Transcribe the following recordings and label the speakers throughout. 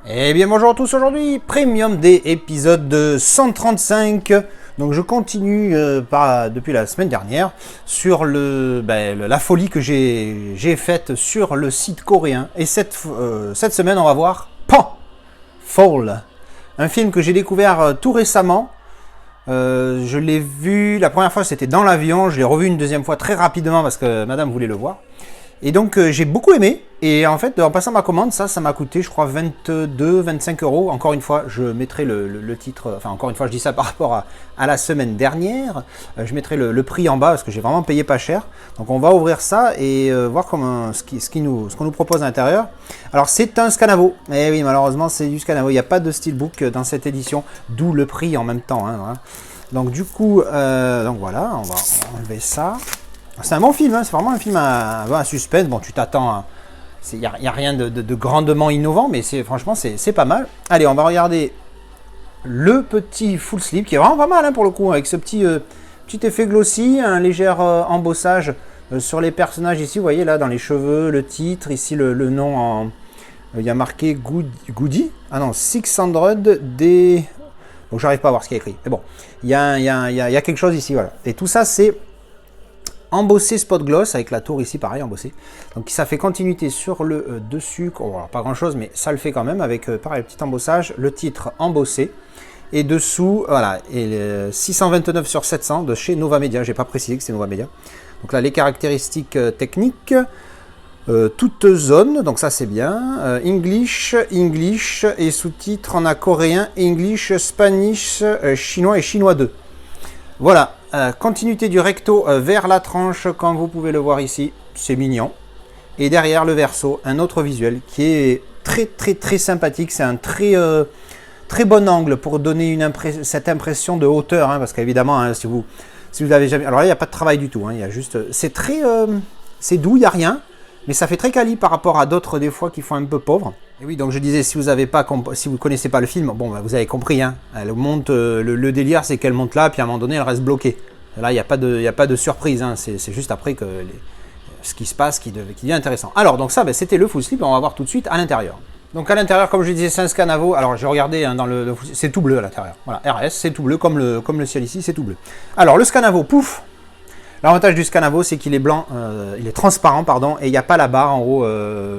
Speaker 1: Eh bien bonjour à tous, aujourd'hui Premium Day épisode de 135. Donc je continue depuis la semaine dernière sur la folie que j'ai faite sur le site coréen. Et cette semaine on va voir Pan Fall, un film que j'ai découvert tout récemment. Je l'ai vu, la première fois c'était dans l'avion, je l'ai revu une deuxième fois très rapidement parce que madame voulait le voir. Et donc j'ai beaucoup aimé, et en fait en passant ma commande, ça m'a coûté je crois 22-25 euros. Encore une fois je mettrai le titre, enfin encore une fois je dis ça par rapport à la semaine dernière, je mettrai le prix en bas parce que j'ai vraiment payé pas cher. Donc on va ouvrir ça et voir ce qu'on nous propose à l'intérieur. Alors c'est un Scanavo, et oui malheureusement c'est du Scanavo, il n'y a pas de steelbook dans cette édition, d'où le prix en même temps, hein, voilà. Donc du coup, donc voilà, on va enlever ça. C'est un bon film, hein, c'est vraiment un film à suspense. Bon, tu t'attends, il n'y a rien de grandement innovant, mais franchement, c'est pas mal. Allez, on va regarder le petit full sleeve, qui est vraiment pas mal hein, pour le coup, avec ce petit effet glossy, un léger embossage sur les personnages ici. Vous voyez là, dans les cheveux, le titre, ici le nom, il y a marqué Goody. Ah non, 600 des... Donc j'arrive pas à voir ce qui est écrit. Mais bon, il y a quelque chose ici, voilà. Et tout ça, c'est embossé spot gloss avec la tour ici pareil embossé, donc ça fait continuité sur le dessus. Alors, pas grand chose mais ça le fait quand même avec pareil le petit embossage, le titre embossé, et dessous voilà, et 629 sur 700 de chez Nova Media. J'ai pas précisé que c'est Nova Media. Donc là les caractéristiques techniques, toute zone, donc ça c'est bien, English et sous-titres on a coréen, English, Spanish, chinois et chinois 2. Voilà, continuité du recto vers la tranche, comme vous pouvez le voir ici, c'est mignon. Et derrière le verso, un autre visuel qui est très sympathique. C'est un très bon angle pour donner cette impression de hauteur, hein, parce qu'évidemment, hein, si vous l'avez jamais... Alors là, il n'y a pas de travail du tout, hein, il y a juste... c'est doux, il n'y a rien, mais ça fait très quali par rapport à d'autres des fois qui font un peu pauvre. Et oui, donc je disais, si vous ne connaissez pas le film, bon, bah, vous avez compris, hein, elle monte, le délire c'est qu'elle monte là, puis à un moment donné elle reste bloquée. Là, il n'y a pas de surprise, hein, c'est juste après que ce qui se passe qui devient intéressant. Alors, donc ça, bah, c'était le full slip, on va voir tout de suite à l'intérieur. Donc à l'intérieur, comme je disais, c'est un Scanavo. Alors j'ai regardé hein, c'est tout bleu à l'intérieur. Voilà, RS, c'est tout bleu, comme le ciel ici, c'est tout bleu. Alors le Scanavo, pouf. L'avantage du Scanavo, c'est qu'il est blanc, il est transparent, pardon, et il n'y a pas la barre en haut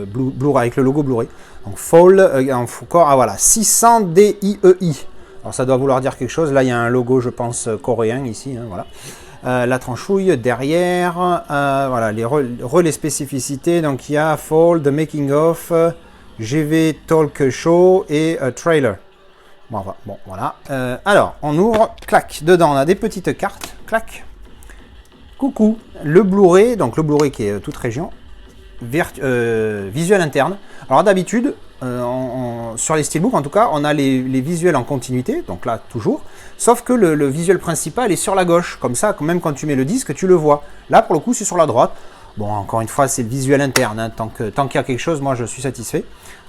Speaker 1: Blu-ray avec le logo Blu-ray. Donc Fall, encore, ah voilà, 600 DIEI. Alors ça doit vouloir dire quelque chose. Là, il y a un logo, je pense, coréen ici, hein, voilà. La tranchouille derrière, voilà, les relais spécificités. Donc il y a Fall, The Making of, GV Talk Show et Trailer. Bon, voilà. Alors, on ouvre, clac, dedans on a des petites cartes, clac. Coucou, le Blu-ray, donc le Blu-ray qui est toute région, visuel interne. Alors d'habitude, sur les steelbooks en tout cas, on a les visuels en continuité, donc là toujours, sauf que le visuel principal est sur la gauche, comme ça, même quand tu mets le disque, tu le vois. Là pour le coup c'est sur la droite. Bon, encore une fois, c'est le visuel interne, hein. Tant qu'il y a quelque chose, moi je suis satisfait.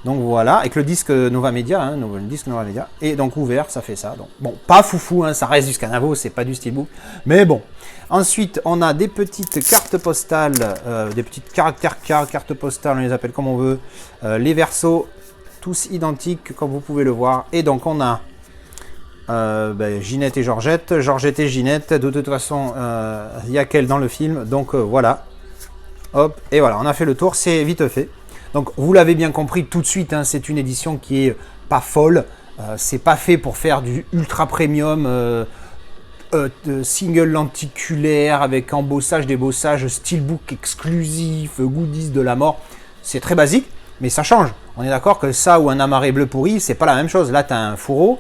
Speaker 1: Donc voilà, avec le disque Nova Media, hein, le disque Nova Media, et donc ouvert, ça fait ça. Donc bon, pas foufou, hein, ça reste du Scanavo, c'est pas du steelbook, mais bon. Ensuite, on a des petites cartes postales, des petites cartes postales, on les appelle comme on veut. Les versos, tous identiques, comme vous pouvez le voir. Et donc on a Ginette et Georgette, Georgette et Ginette. De toute façon, il y a qu'elle dans le film, donc voilà. Hop, et voilà, on a fait le tour, c'est vite fait. Donc vous l'avez bien compris tout de suite, hein, c'est une édition qui est pas folle. C'est pas fait pour faire du ultra premium, single lenticulaire avec embossage, débossage, steelbook exclusif, goodies de la mort. C'est très basique, mais ça change. On est d'accord que ça ou un amarré bleu pourri, c'est pas la même chose. Là, tu as un fourreau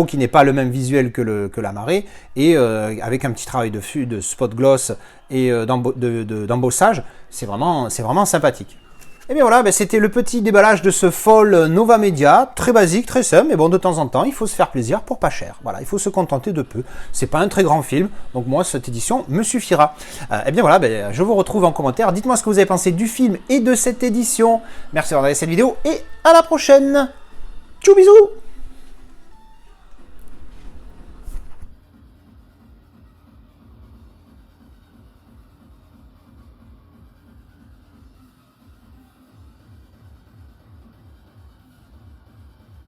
Speaker 1: qui n'est pas le même visuel que l'amarré, et avec un petit travail de spot gloss et d'embossage, c'est vraiment sympathique. Et bien voilà, c'était le petit déballage de ce Fall Nova Media, très basique, très simple, mais bon, de temps en temps, il faut se faire plaisir pour pas cher. Voilà, il faut se contenter de peu. C'est pas un très grand film, donc moi, cette édition me suffira. Et bien voilà, je vous retrouve en commentaire. Dites-moi ce que vous avez pensé du film et de cette édition. Merci d'avoir regardé cette vidéo, et à la prochaine. Tchou, bisous.